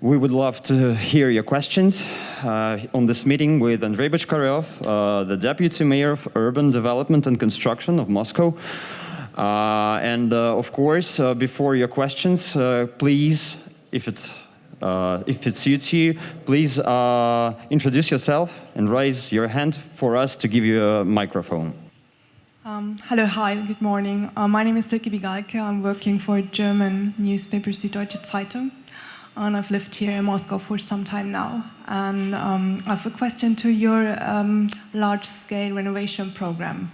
We would love to hear your questions on this meeting with Andrei Bочкарёв, the Deputy Mayor of Urban Development and Construction of Moscow. Of course, before your questions, please, if it suits you, please introduce yourself and raise your hand for us to give you a microphone. Hello, hi, good morning. My name is Silke Bigalke. I'm working for German newspaper Süddeutsche Zeitung, and I've lived here in Moscow for some time now. And I have a question to your large-scale renovation program,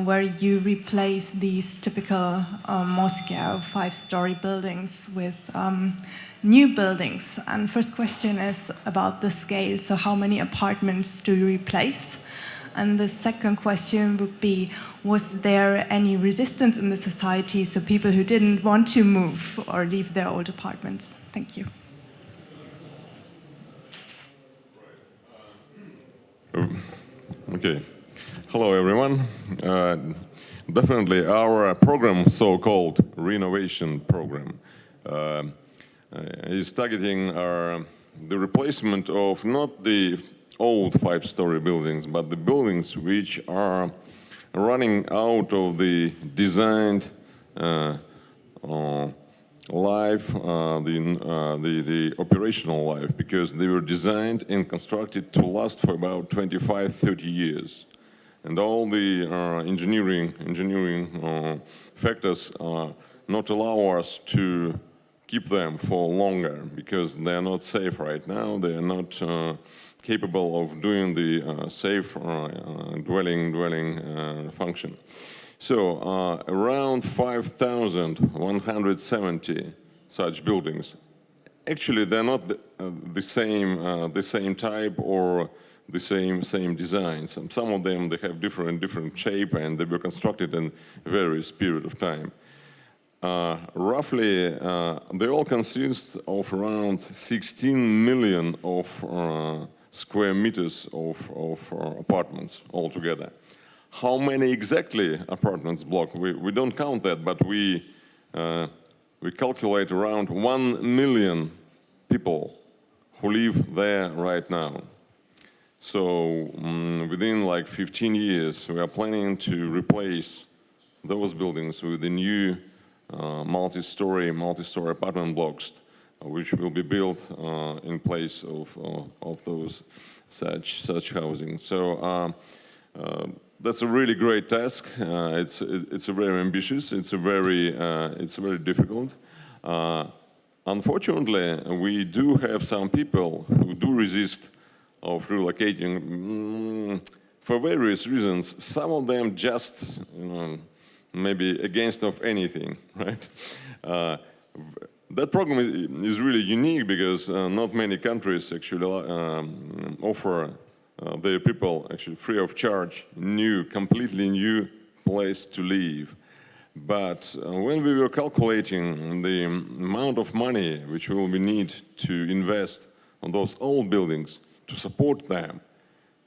where you replace these typical Moscow five-story buildings with new buildings. And first question is about the scale. So how many apartments do you replace? And the second question would be, was there any resistance in the society, so people who didn't want to move or leave their old apartments? Thank you. Okay. Hello, everyone. Definitely our program, so-called renovation program, is targeting the replacement of not the old five-story buildings, but the buildings which are running out of the designed life, the operational life, because they were designed and constructed to last for about 25-30 years. And all the engineering factors not allow us to keep them for longer, because they are not safe right now. They are not capable of doing the safe dwelling function. So around 5,170 such buildings. Actually, they're not the same type or the same designs. Some of them, they have different shape, and they were constructed in various period of time. Roughly, they all consist of around 16 million of square meters of apartments altogether. How many exactly apartments block? We don't count that, but we calculate around 1 million people who live there right now. So within like 15 years, we are planning to replace those buildings with the new multi-story apartment blocks, which will be built in place of those such housing. So that's a really great task. It's a very ambitious. It's very difficult. Unfortunately, we do have some people who do resist of relocating for various reasons. Some of them just maybe against of anything, right? That program is really unique because not many countries actually offer their people actually free of charge, completely new place to live. But when we were calculating the amount of money which we will need to invest on those old buildings to support them,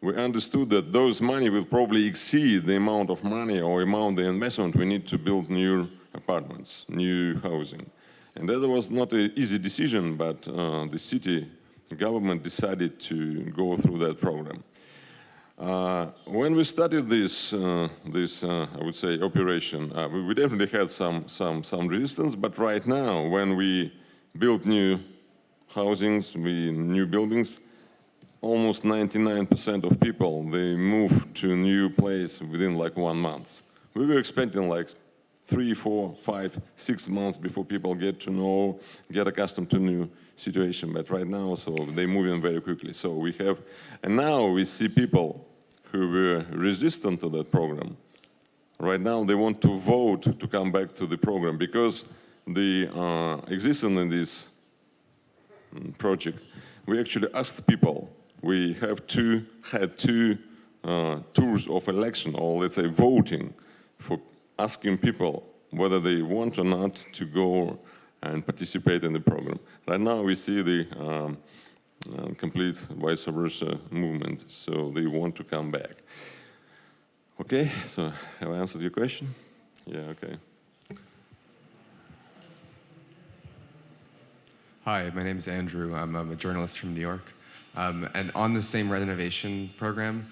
we understood that those money will probably exceed the amount of money or amount the investment we need to build new apartments, new housing. And that was not an easy decision, but the city government decided to go through that program. When we started this I would say, operation, we definitely had some resistance, but right now, when we build new housings, new buildings, almost 99% of people, they move to a new place within like 1 month. We were expecting like 3, 4, 5, 6 months before people get accustomed to new situation. But right now, so they move in very quickly. So we have, and now we see people who were resistant to that program. Right now, they want to vote to come back to the program because the existence in this project, we actually asked people. We had two tours of election, or let's say voting, for asking people whether they want or not to go and participate in the program. Right now we see the complete vice versa movement, so they want to come back. Okay, so have I answered your question? Yeah, okay. Hi, my name is Andrew. I'm a journalist from New York. And on the same renovation program,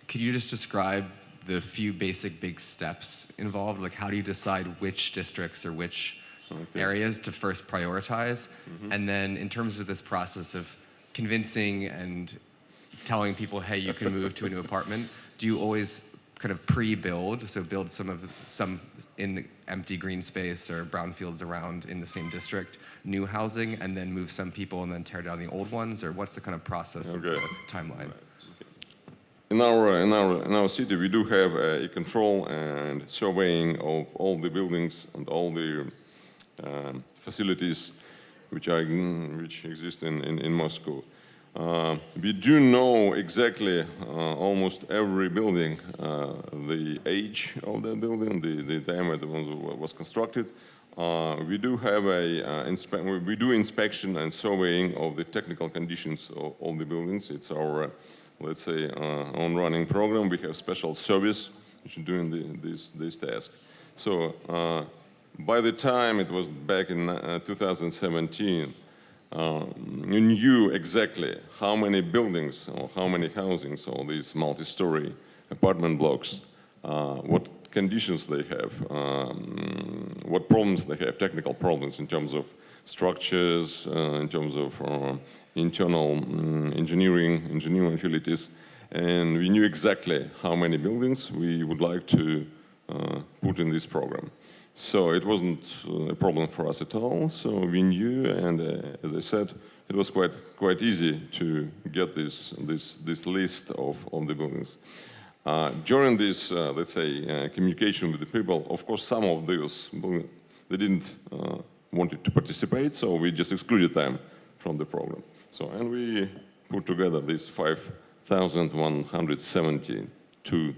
could you just describe the few basic big steps involved? Like, how do you decide which districts or which areas to first prioritize? And then in terms of this process of convincing and telling people, hey, you can move to a new apartment, do you always kind of pre-build, so build some in empty green space or brownfields around in the same district, new housing, and then move some people and then tear down the old ones, or what's the kind of process of the timeline? In our city, we do have a control and surveying of all the buildings and all the facilities which exist in Moscow. We do know exactly almost every building, the age of that building, the time it was constructed. We do have we do inspection and surveying of the technical conditions of all the buildings. It's our, let's say, own running program. We have special service which is doing this task. So by the time it was back in 2017, you knew exactly how many buildings or how many housings or these multi-story apartment blocks, what conditions they have, what problems they have, technical problems in terms of structures, in terms of internal engineering utilities, and we knew exactly how many buildings we would like to put in this program. So it wasn't a problem for us at all. So we knew, and as I said, it was quite easy to get this list of the buildings. During this, let's say, communication with the people, of course, some of those buildings, they didn't wanted to participate, so we just excluded them from the program. So, and we put together these 5,172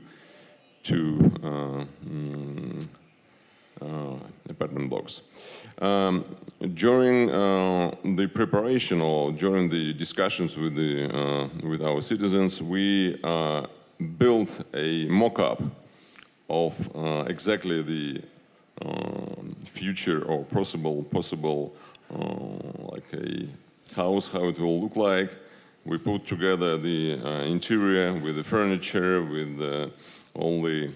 apartment blocks. During the preparation or during the discussions with our citizens, we built a mock-up of exactly the future or possible like a house, how it will look like. We put together the interior with the furniture, with all the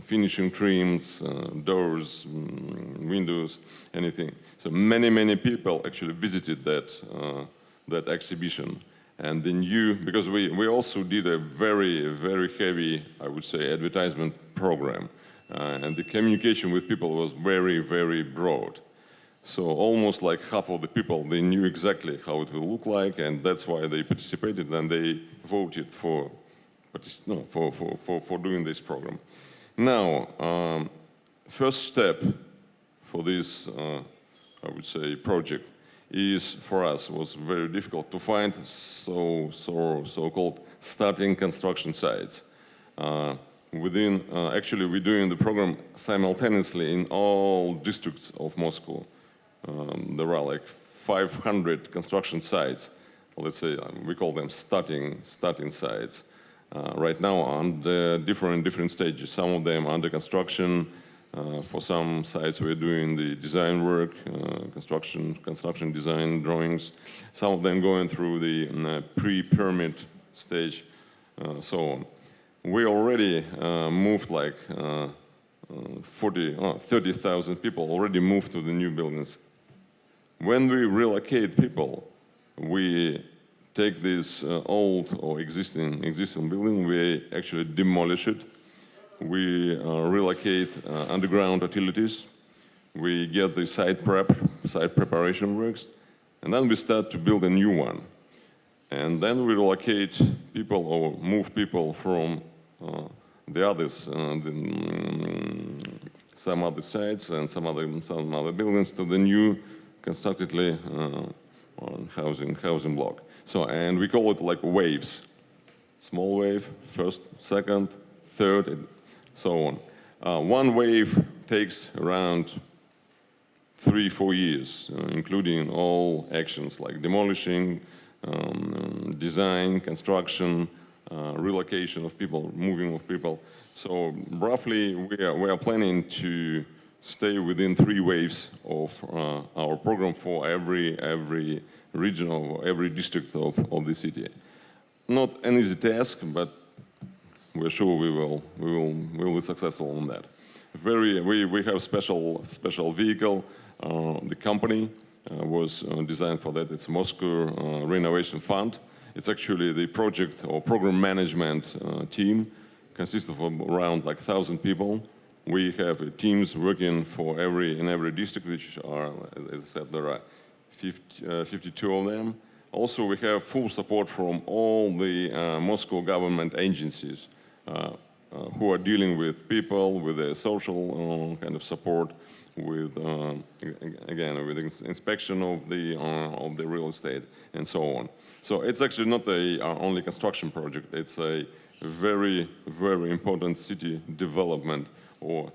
finishing trims, doors, windows, anything. So many people actually visited that exhibition. And the new, because we also did a very heavy, I would say, advertisement program. And the communication with people was very broad. So almost like half of the people, they knew exactly how it will look like, and that's why they participated and they voted for doing this program. Now, first step for this, I would say, project is for us was very difficult to find so-called starting construction sites. Actually, we're doing the program simultaneously in all districts of Moscow. There are like 500 construction sites. Let's say we call them starting sites. Right now on the different stages. Some of them under construction. For some sites we're doing the design work, construction design drawings. Some of them going through the pre-permit stage, so on. We already moved like 30,000 people already moved to the new buildings. When we relocate people, we take this old or existing building, we actually demolish it. We relocate underground utilities. We get the site preparation works, and then we start to build a new one. And then we relocate people or move people from the others, some other sites and some other buildings to the new constructedly housing block. So, and we call it like waves. Small wave, first, second, third, and so on. One wave takes around 3-4 years, including all actions like demolishing, design, construction, relocation of people, moving of people. So roughly we are planning to stay within 3 waves of our program for every region or every district of the city. Not an easy task, but we're sure we will be successful on that. We have special vehicle. The company was designed for that. It's Moscow Renovation Fund. It's actually the project or program management team, consists of around like 1,000 people. We have teams working for in every district, which are, as I said, there are 52 of them. Also, we have full support from all the Moscow government agencies who are dealing with people, with the social kind of support, with again with inspection of the real estate and so on. So it's actually not a only construction project. It's a very important city development or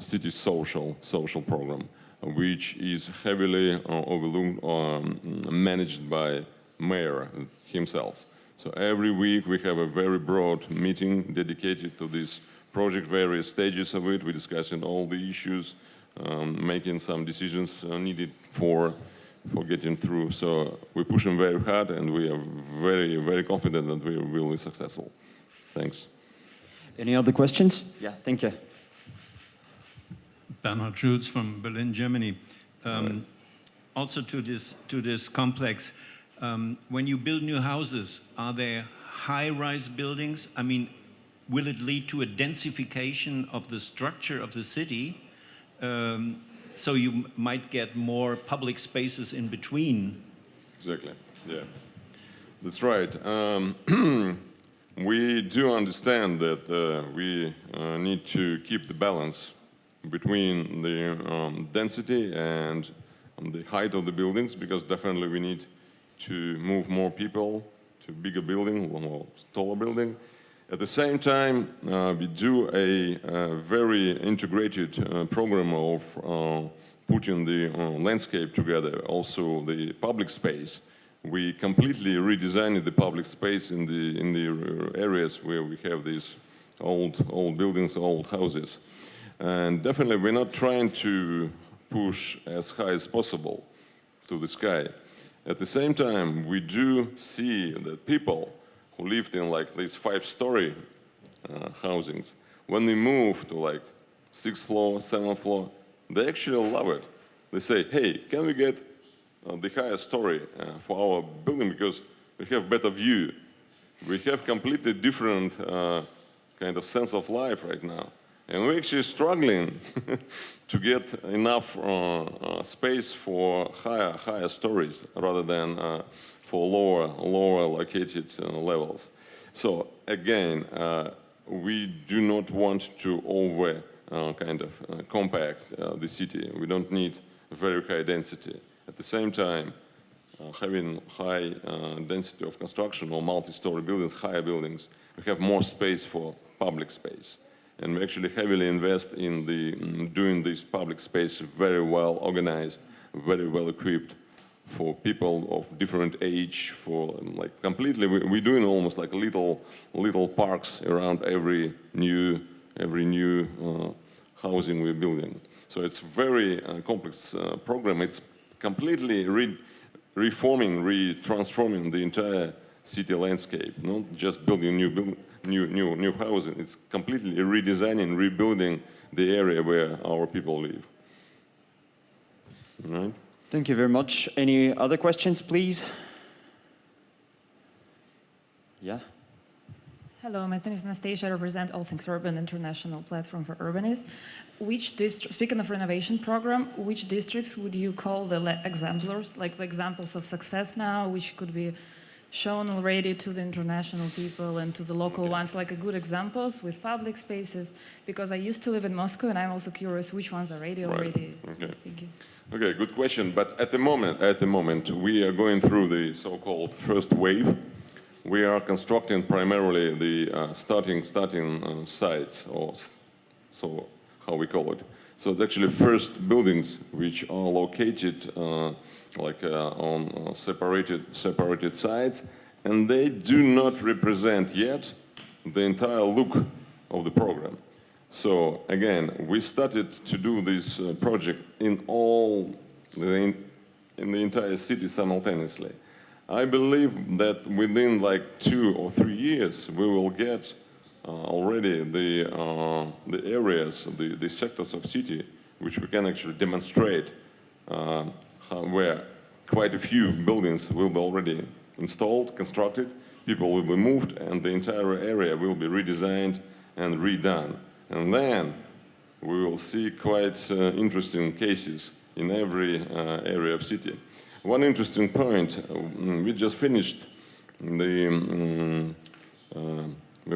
city social program, which is heavily managed by mayor himself. So every week we have a very broad meeting dedicated to this project, various stages of it. We're discussing all the issues, making some decisions needed for getting through. So we're pushing very hard, and we are very confident that we will be successful. Thanks. Any other questions? Yeah, thank you. Bernhard Schulz from Berlin, Germany. Also to this complex, when you build new houses, are there high-rise buildings? I mean, will it lead to a densification of the structure of the city? So you might get more public spaces in between. Exactly, yeah. That's right. We do understand that we need to keep the balance between the density and the height of the buildings, because definitely we need to move more people to bigger building, more taller building. At the same time, we do a very integrated program of putting the landscape together, also the public space. We completely redesigned the public space in the areas where we have these old buildings, old houses. And definitely we're not trying to push as high as possible to the sky. At the same time, we do see that people who lived in like these 5-story housings, when they move to like 6th floor, 7th floor, they actually love it. They say, hey, can we get the highest story for our building, because we have better view. We have completely different kind of sense of life right now. And we're actually struggling to get enough space for higher stories rather than for lower located levels. So again, we do not want to over compact the city. We don't need very high density. At the same time, having high density of construction or multi-story buildings, higher buildings, we have more space for public space. And we actually heavily invest in doing this public space very well organized, very well equipped for people of different age, for like completely, we're doing almost like little parks around every new housing we're building. So it's very complex program. It's completely transforming the entire city landscape, not just building new housing. It's completely redesigning, rebuilding the area where our people live. All right? Thank you very much. Any other questions, please? Yeah. Hello, my name is Anastasia. I represent All Things Urban International Platform for Urbanists. Speaking of renovation program, which districts would you call the exemplars, like the examples of success now, which could be shown already to the international people and to the local ones, like a good examples with public spaces? Because I used to live in Moscow, and I'm also curious which ones are ready already. Okay. Thank you. Okay, good question. But at the moment, we are going through the so-called first wave. We are constructing primarily the starting sites, or so how we call it. So it's actually first buildings which are located on separated sites, and they do not represent yet the entire look of the program. So again, we started to do this project in the entire city simultaneously. I believe that within like 2 or 3 years, we will get already the areas, the sectors of city, which we can actually demonstrate where quite a few buildings will be already installed, constructed, people will be moved, and the entire area will be redesigned and redone. And then we will see quite interesting cases in every area of city. One interesting point, we just finished we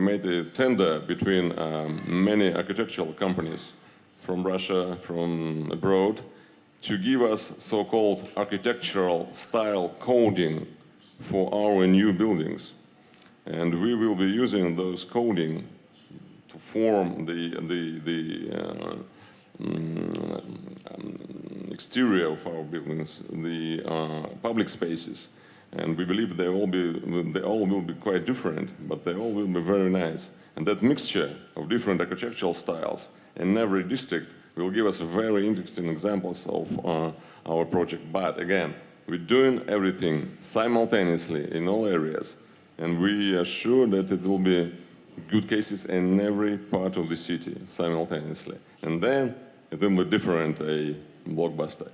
made a tender between many architectural companies from Russia, from abroad, to give us so-called architectural style coding for our new buildings. And we will be using those coding to form the exterior of our buildings, the public spaces, and we believe they all will be quite different, but they all will be very nice. And that mixture of different architectural styles in every district will give us very interesting examples of our project. But again, we're doing everything simultaneously in all areas, and we are sure that it will be good cases in every part of the city simultaneously. And then it will be different, a blockbuster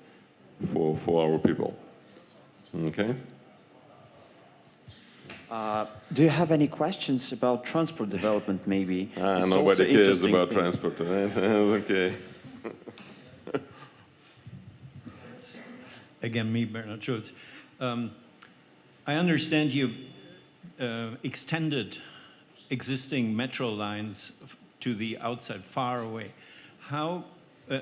for our people. Okay? Do you have any questions about transport development, maybe? It's nobody also cares interesting about thing. transport, right? Okay. Again, me, Bernard Schulz. I understand you extended existing metro lines to the outside, far away.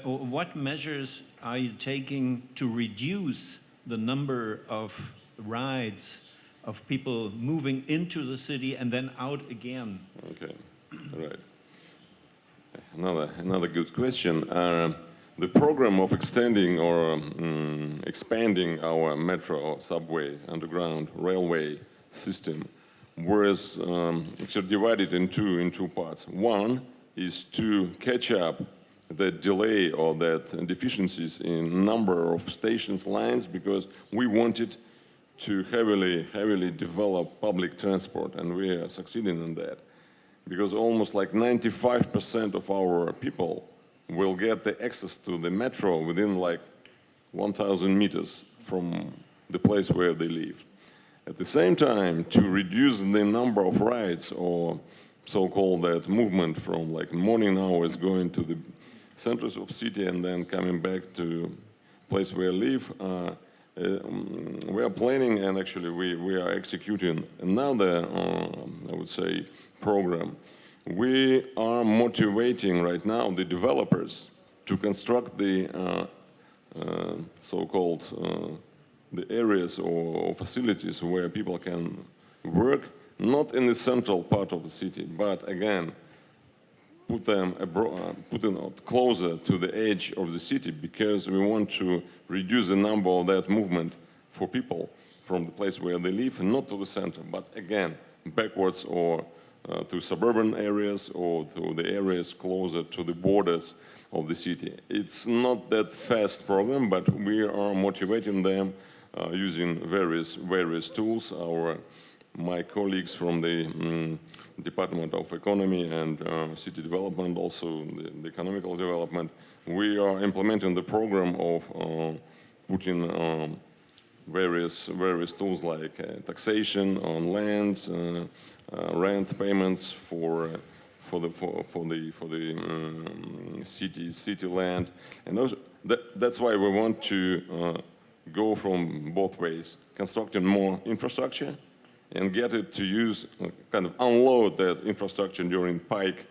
What measures are you taking to reduce the number of rides of people moving into the city and then out again? Okay, right. Another good question. The program of extending or expanding our metro, subway, underground railway system was actually divided in two parts. One is to catch up that delay or that deficiencies in number of stations, lines, because we wanted to heavily develop public transport, and we are succeeding in that. Because almost like 95% of our people will get the access to the metro within like 1,000 meters from the place where they live. At the same time, to reduce the number of rides or so-called that movement from like morning hours going to the centers of city and then coming back to place where I live, we are planning, and actually we are executing another, I would say, program. We are motivating right now the developers to construct the so-called the areas or facilities where people can work, not in the central part of the city, but again, put them closer to the edge of the city, because we want to reduce the number of that movement for people from the place where they live, not to the center, but again, backwards or to suburban areas or to the areas closer to the borders of the city. It's not that fast program, but we are motivating them using various tools. My colleagues from the Department of Economy and City Development, also the economical development, we are implementing the program of putting various tools like taxation on land, rent payments for the city land, and also that's why we want to go from both ways, constructing more infrastructure and get it to use, kind of unload that infrastructure during peak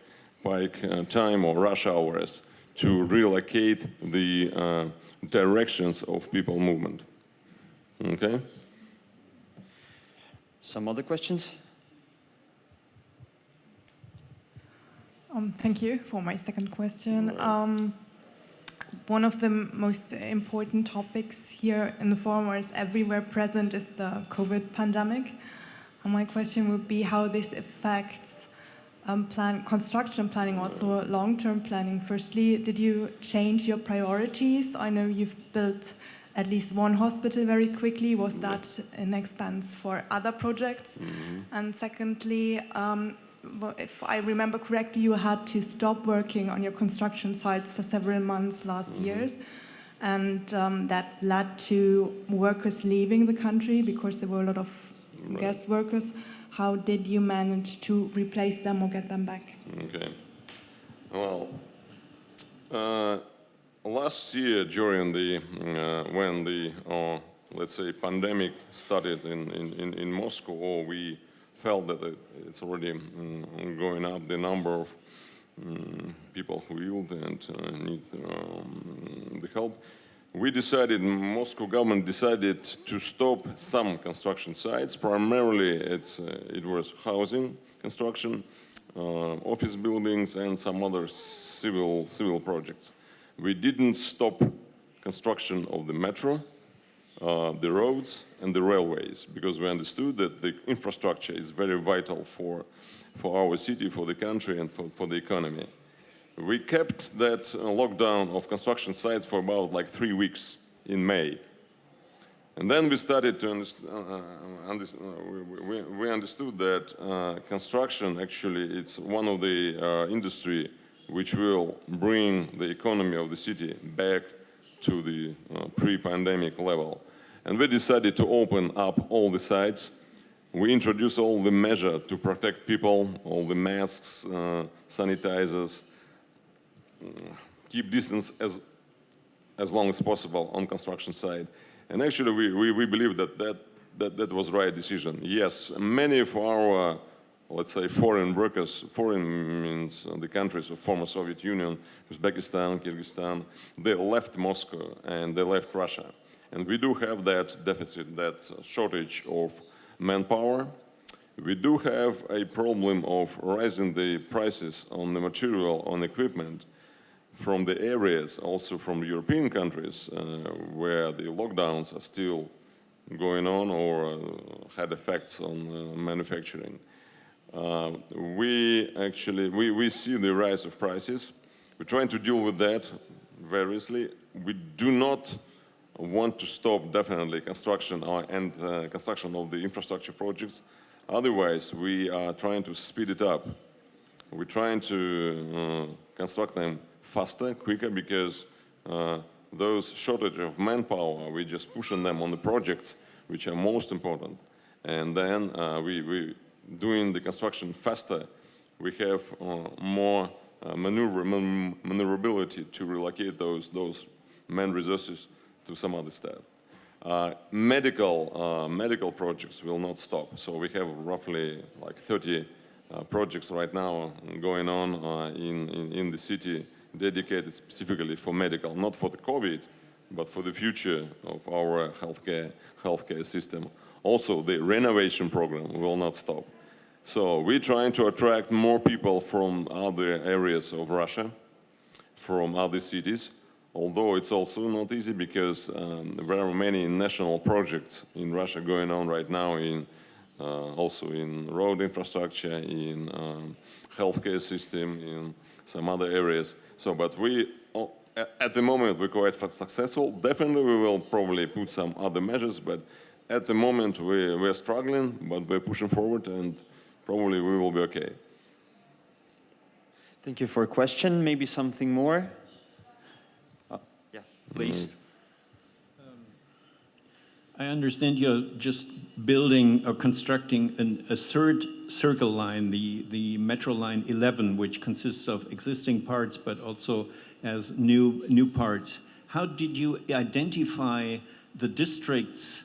time or rush hours to relocate the directions of people movement. Okay? Some other questions? Thank you for my second question. One of the most important topics here in the forum, where it's everywhere present, is the COVID pandemic. And my question would be how this affects construction planning, also long-term planning. Firstly, did you change your priorities? I know you've built at least one hospital very quickly. Was that an expense for other projects? And secondly, if I remember correctly, you had to stop working on your construction sites for several months last years. And that led to workers leaving the country because there were a lot of guest workers. How did you manage to replace them or get them back? Okay. Well, last year during the when the let's say pandemic started in Moscow, we felt that it's already going up the number of people who ill and need the help. We decided, Moscow government decided to stop some construction sites. Primarily, it was housing construction, office buildings, and some other civil projects. We didn't stop construction of the metro, the roads, and the railways, because we understood that the infrastructure is very vital for our city, for the country, and for the economy. We kept that lockdown of construction sites for about like 3 weeks in May. And then we started to we understood that construction actually it's one of the industry which will bring the economy of the city back to the pre-pandemic level. And we decided to open up all the sites. We introduced all the measures to protect people, all the masks, sanitizers, keep distance as long as possible on construction site. And actually we believe that was right decision. Yes, many of our, let's say, foreign workers, foreign means the countries of former Soviet Union, Uzbekistan, Kyrgyzstan, they left Moscow and they left Russia. And we do have that deficit, that shortage of manpower. We do have a problem of rising the prices on the material, on equipment from the areas, also from European countries, where the lockdowns are still going on or had effects on manufacturing. We see the rise of prices. We're trying to deal with that variously. We do not want to stop definitely construction and construction of the infrastructure projects. Otherwise, we are trying to speed it up. We're trying to construct them faster, quicker, because those shortage of manpower, we're just pushing them on the projects which are most important. And then we doing the construction faster. We have more maneuverability to relocate those man resources to some other staff. Medical projects will not stop. So we have roughly like 30 projects right now going on in the city dedicated specifically for medical, not for the COVID, but for the future of our healthcare system. Also, the renovation program will not stop. So we're trying to attract more people from other areas of Russia, from other cities, although it's also not easy because there are many national projects in Russia going on right now, also in road infrastructure, in healthcare system, in some other areas. So, but at the moment, we're quite successful. Definitely, we will probably put some other measures, but at the moment, we're struggling, but we're pushing forward, and probably we will be okay. Thank you for a question. Maybe something more? Yeah, please. I understand you're just building or constructing a third circle line, the Metro Line 11, which consists of existing parts but also as new parts. How did you identify the districts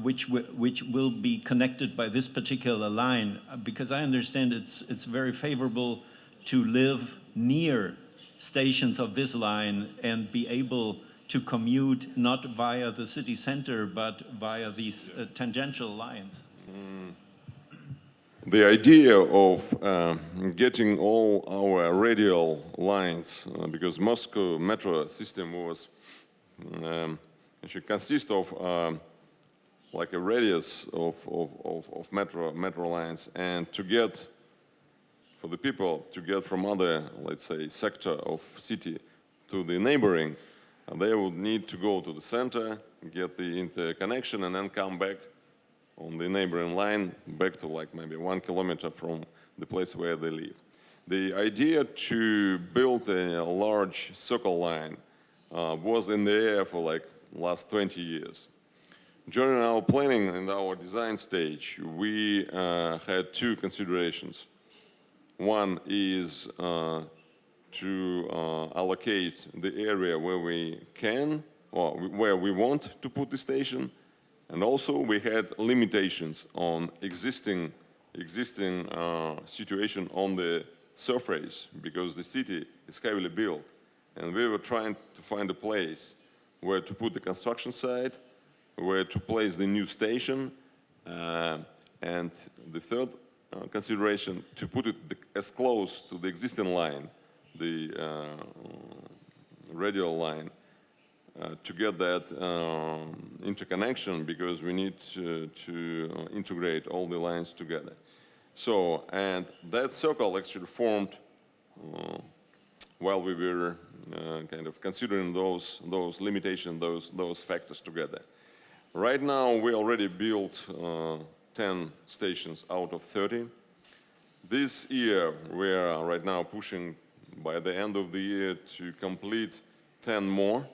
which will be connected by this particular line? Because I understand it's very favorable to live near stations of this line and be able to commute not via the city center, but via these tangential lines. The idea of getting all our radial lines, because Moscow metro system was, should consist of like a radius of metro lines, and to get for the people to get from other, let's say, sector of city to the neighboring, they would need to go to the center, get the interconnection, and then come back on the neighboring line, back to like maybe 1 kilometer from the place where they live. The idea to build a large circle line was in the air for like last 20 years. During our planning and our design stage, we had two considerations. One is to allocate the area where we can, or where we want to put the station, and also we had limitations on existing situation on the surface, because the city is heavily built, and we were trying to find a place where to put the construction site, where to place the new station, and the third consideration, to put it as close to the existing line, the radial line, to get that interconnection, because we need to integrate all the lines together. So, and that circle actually formed while we were kind of considering those limitations, those factors together. Right now, we already built 10 stations out of 30. This year, we are right now pushing by the end of the year to complete 10 more.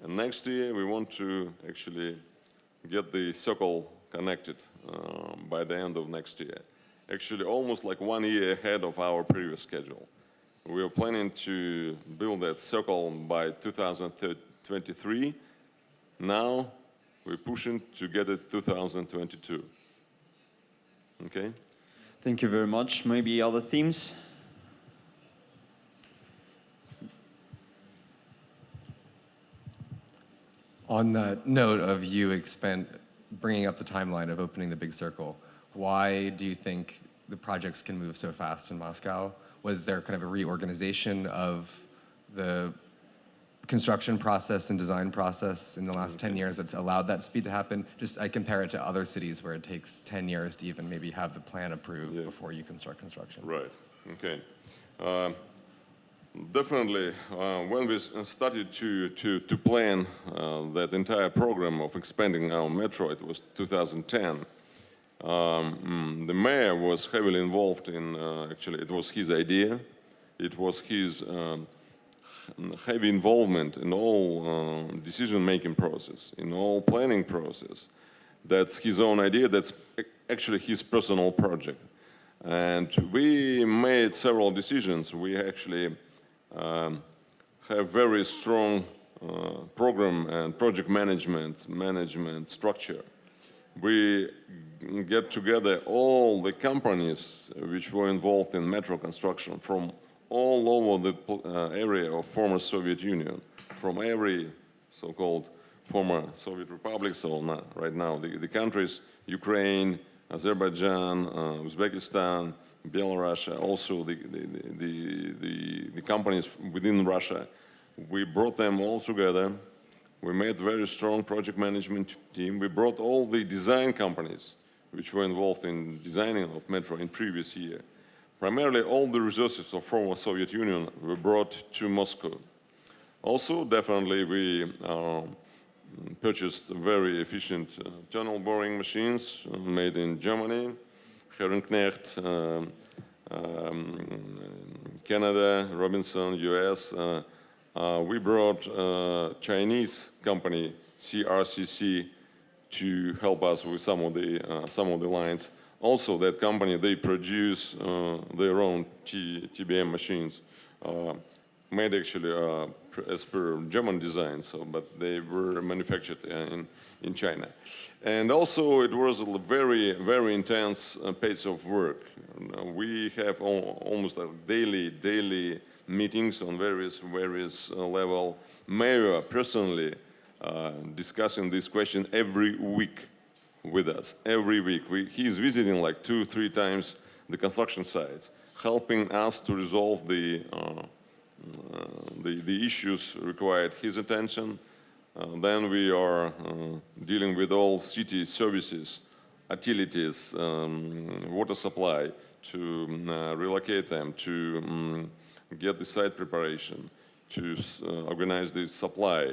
And next year, we want to actually get the circle connected by the end of next year. Actually, almost like 1 year ahead of our previous schedule. We are planning to build that circle by 2023. Now, we're pushing to get it 2022. Okay? Thank you very much. Maybe other themes? On that note of you bringing up the timeline of opening the big circle, why do you think the projects can move so fast in Moscow? Was there kind of a reorganization of the construction process and design process in the last 10 years that's allowed that speed to happen? Just I compare it to other cities where it takes 10 years to even maybe have the plan approved before you can start construction. Right, okay. Definitely, when we started to plan that entire program of expanding our metro, it was 2010. The mayor was heavily involved in, actually, it was his idea. It was his heavy involvement in all decision-making process, in all planning process. That's his own idea, that's actually his personal project. And we made several decisions. We actually have very strong program and project management structure. We get together all the companies which were involved in metro construction from all over the area of former Soviet Union, from every so-called former Soviet republic, so now, right now the countries, Ukraine, Azerbaijan, Uzbekistan, Belarus, also the companies within Russia. We brought them all together. We made a very strong project management team. We brought all the design companies which were involved in designing of metro in previous year. Primarily all the resources of former Soviet Union were brought to Moscow. Also, definitely we purchased very efficient tunnel boring machines made in Germany, Herrenknecht, Canada, Robinson, US. We brought Chinese company CRCC to help us with some of the lines. Also, that company, they produce their own TBM machines, made actually as per German design, but they were manufactured in China. And also, it was a very, very intense pace of work. We have almost like daily meetings on various level. Mayor personally discussing this question every week with us, every week. He's visiting like 2-3 times the construction sites, helping us to resolve the issues required his attention. Then we are dealing with all city services, utilities, water supply, to relocate them, to get the site preparation, to organize the supply,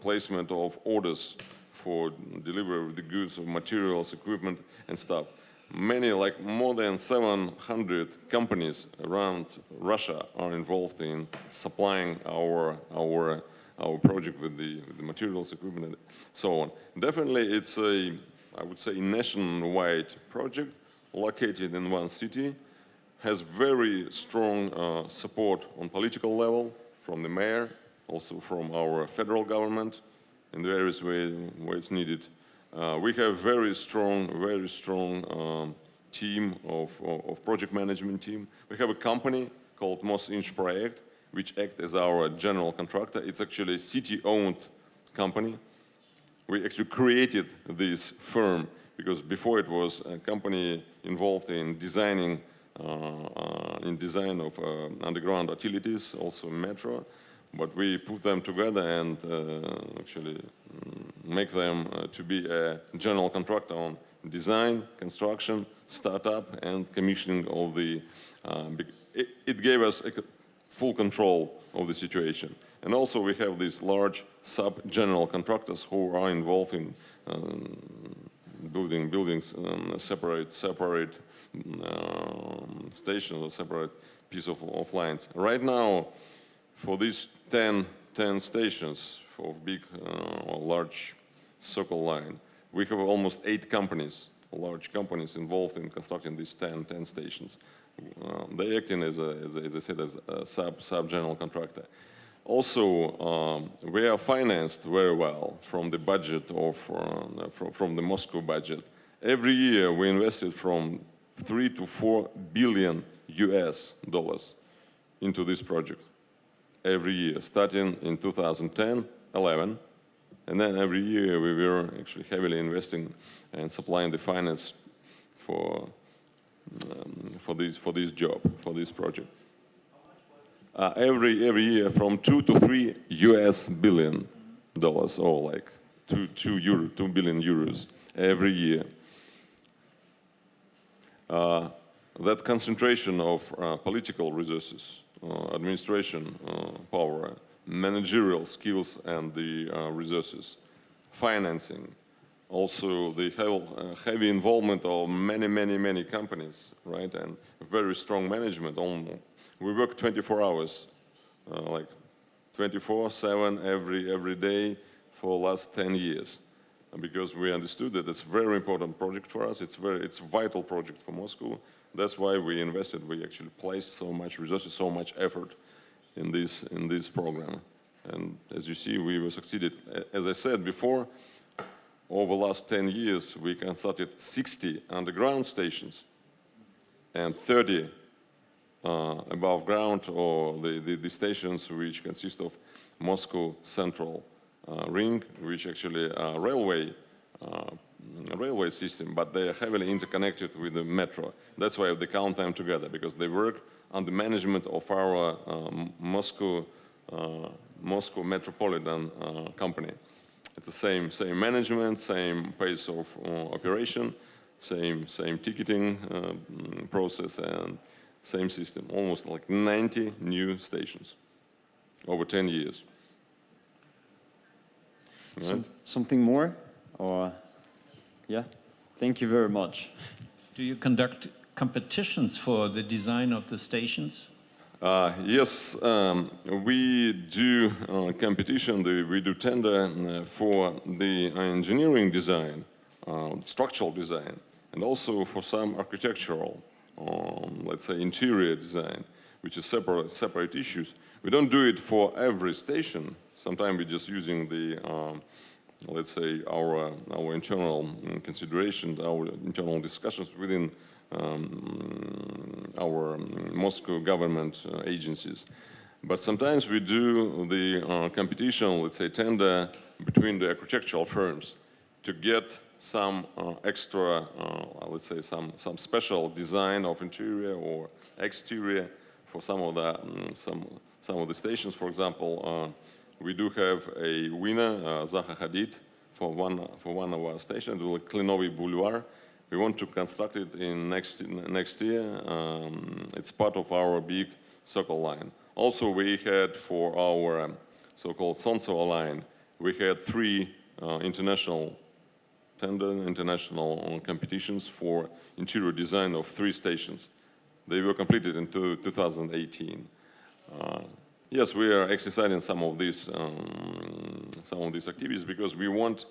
placement of orders for delivery of the goods, of materials, equipment, and stuff. Many, like more than 700 companies around Russia are involved in supplying our project with the materials, equipment, and so on. Definitely, it's a, I would say, nationwide project located in one city, has very strong support on political level from the mayor, also from our federal government in the various ways where it's needed. We have very strong team of project management team. We have a company called Project, which acts as our general contractor. It's actually a city-owned company. We actually created this firm because before it was a company involved in designing, design of underground utilities, also metro. But we put them together and actually make them to be a general contractor on design, construction, startup, and commissioning of the. It gave us full control of the situation. And also we have these large sub-general contractors who are involved in building buildings, separate stations or separate piece of lines. Right now, for these 10 stations for big or large circle line, we have almost 8 companies, large companies involved in constructing these 10 stations. They acting as I said, as a sub-general contractor. Also, we are financed very well from the budget of from the Moscow budget. Every year we invested from $3 to $4 billion US into this project. Every year, starting in 2010, 11, and then every year we were actually heavily investing and supplying the finance for this job, for this project. Every year from 2 to 3 US billion dollars, or like 2 billion euros every year. That concentration of political resources, administration power, managerial skills and the resources, financing, also the heavy involvement of many companies, right, and very strong management. We work 24 hours, like 24/7 every day for the last 10 years, because we understood that it's a very important project for us. It's a vital project for Moscow. That's why we invested. We actually placed so much resources, so much effort in this program. And as you see, we were succeeded. As I said before, over the last 10 years, we constructed 60 underground stations and 30 above ground, or the stations which consist of Moscow Central Ring, which actually are railway system, but they are heavily interconnected with the metro. That's why they count them together, because they work under management of our Moscow Metropolitan Company. It's the same management, same pace of operation, same ticketing process, and same system. Almost like 90 new stations over 10 years. Right? Something more? Or yeah, thank you very much. Do you conduct competitions for the design of the stations? Yes, we do competition. We do tender for the engineering design, structural design, and also for some architectural, let's say, interior design, which is separate issues. We don't do it for every station. Sometimes we're just using the, let's say, our internal considerations, our internal discussions within our Moscow government agencies. But sometimes we do the competition, let's say, tender between the architectural firms to get some extra, let's say, some special design of interior or exterior for some of the stations. For example, we do have a winner, Zaha Hadid, for one of our stations, the Klinova Boulevard. We want to construct it in next year. It's part of our big Circle line. Also, we had for our so-called Solntseva line, we had 3 international competitions for interior design of 3 stations. They were completed in 2018. Yes, we are exercising some of these activities because we want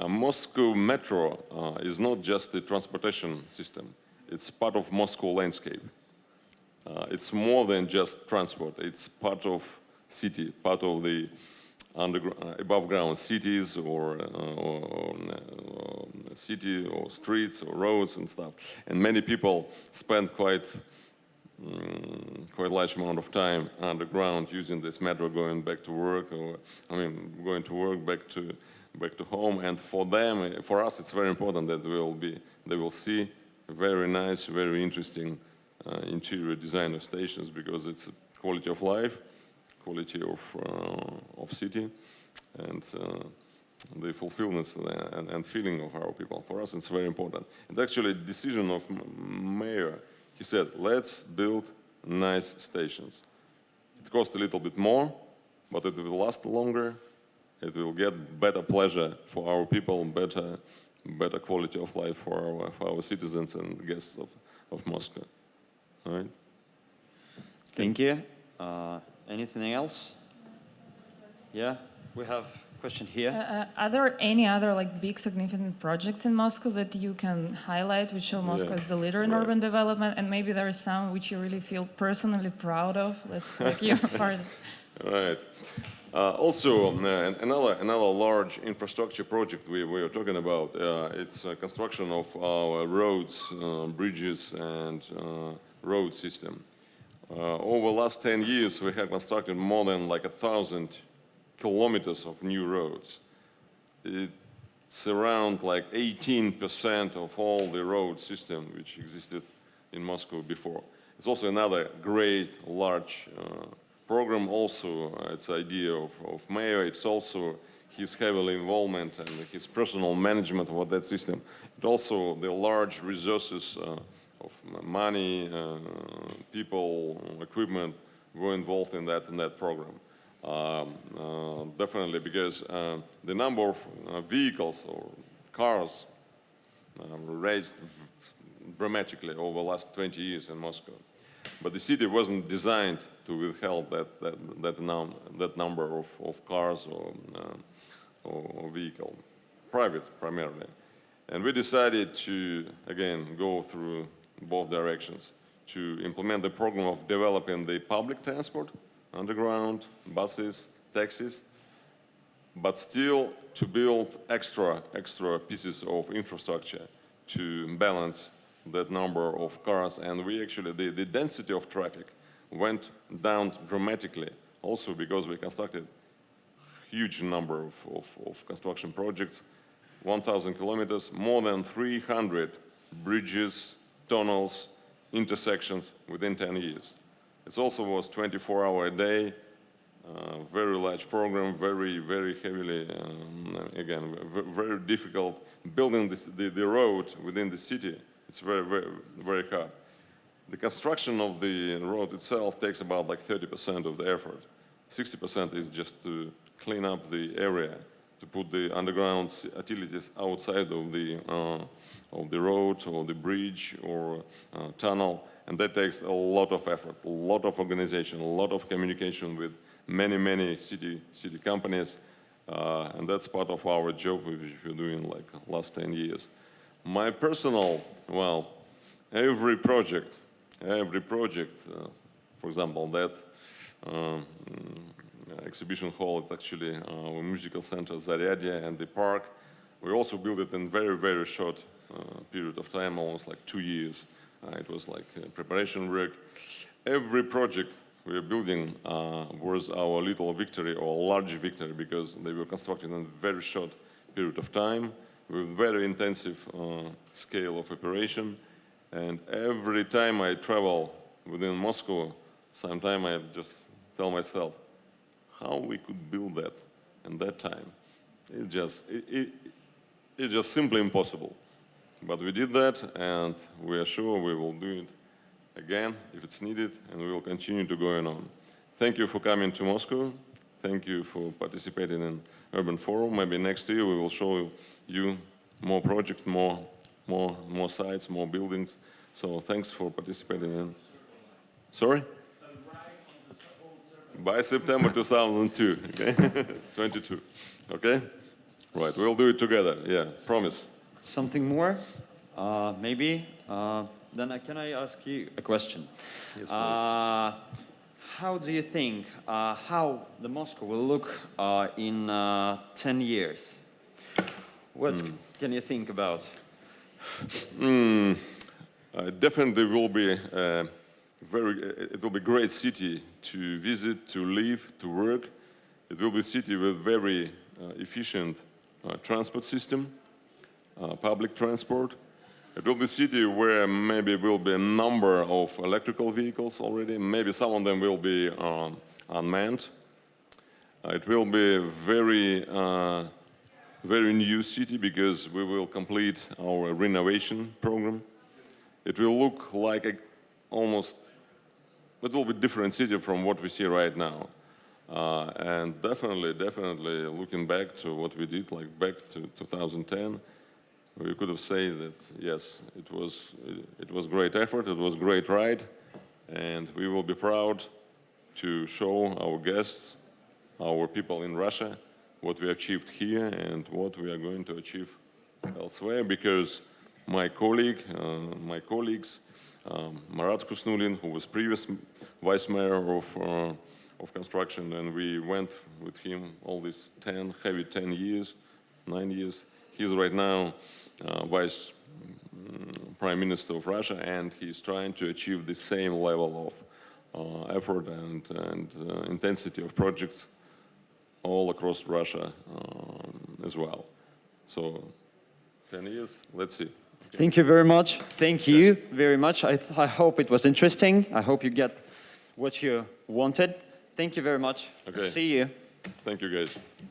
Moscow metro is not just a transportation system. It's part of Moscow landscape. It's more than just transport. It's part of city, part of the above ground cities or city or streets or roads and stuff. And many people spend quite large amount of time underground using this metro, going back to work, or going to work back to home. And for them, for us, it's very important that they will see very nice, very interesting interior design of stations, because it's quality of life, quality of city, and the fulfillment and feeling of our people. For us, it's very important. And actually, the decision of mayor, he said, let's build nice stations. It costs a little bit more, but it will last longer. It will get better pleasure for our people, better quality of life for our citizens and guests of Moscow. All right? Thank you. Anything else? Yeah, we have a question here. Are there any other big significant projects in Moscow that you can highlight which show Moscow as the leader in urban development, and maybe there is some which you really feel personally proud of, like you're part of? Right. Also, another large infrastructure project we are talking about, it's construction of our roads, bridges, and road system. Over the last 10 years, we have constructed more than 1,000 kilometers of new roads. It's around 18% of all the road system which existed in Moscow before. It's also another great, large program. Also, it's idea of mayor. It's also his heavily involvement and his personal management of that system. It also the large resources of money, people, equipment were involved in that program. Definitely, because the number of vehicles or cars raised dramatically over the last 20 years in Moscow. But the city wasn't designed to withhold that number of cars or vehicle, private primarily. And we decided to, again, go through both directions, to implement the program of developing the public transport, underground, buses, taxis, but still to build extra pieces of infrastructure to balance that number of cars. And we actually, the density of traffic went down dramatically, also because we constructed huge number of construction projects, 1,000 kilometers, more than 300 bridges, tunnels, intersections within 10 years. It also was 24-hour a day, very large program, very heavily, again, very difficult. Building the road within the city, it's very hard. The construction of the road itself takes about 30% of the effort. 60% is just to clean up the area, to put the underground utilities outside of the road or the bridge or tunnel, and that takes a lot of effort, a lot of organization, a lot of communication with many city companies, and that's part of our job which we're doing last 10 years. My personal, every project, for example, that exhibition hall, it's actually our musical center, Zaryadye, and the park. We also built it in very short period of time, almost 2 years. It was preparation work. Every project we are building was our little victory or large victory, because they were constructed in a very short period of time with very intensive scale of operation. And every time I travel within Moscow, sometimes I just tell myself how we could build that in that time. It's just simply impossible. But we did that, and we are sure we will do it again if it's needed, and we will continue to go on. Thank you for coming to Moscow. Thank you for participating in Urban Forum. Maybe next year we will show you more projects, more sites, more buildings. So thanks for participating in. Sorry? By September 2002, okay? 22, okay? Right, we'll do it together, yeah, promise. Something more? Maybe? Then can I ask you a question? Yes, please. How do you think how the Moscow will look in 10 years? What can you think about? Definitely will be it will be a great city to visit, to live, to work. It will be a city with very efficient transport system, public transport. It will be a city where maybe will be a number of electrical vehicles already. Maybe some of them will be unmanned. It will be a very new city because we will complete our renovation program. It will look like it will be a different city from what we see right now. And definitely looking back to what we did, like back to 2010, we could have said that, yes, it was great effort, it was great ride, and we will be proud to show our guests, our people in Russia, what we achieved here and what we are going to achieve elsewhere, because my colleagues, Marat Kusnulin, who was previous vice mayor of construction, and we went with him all these 10 years, 9 years. He's right now vice prime minister of Russia, and he's trying to achieve the same level of effort and intensity of projects all across Russia as well. So 10 years, let's see. Okay. Thank you very much. Thank you very much. I hope it was interesting. I hope you get what you wanted. Thank you very much. Okay. See you. Thank you, guys.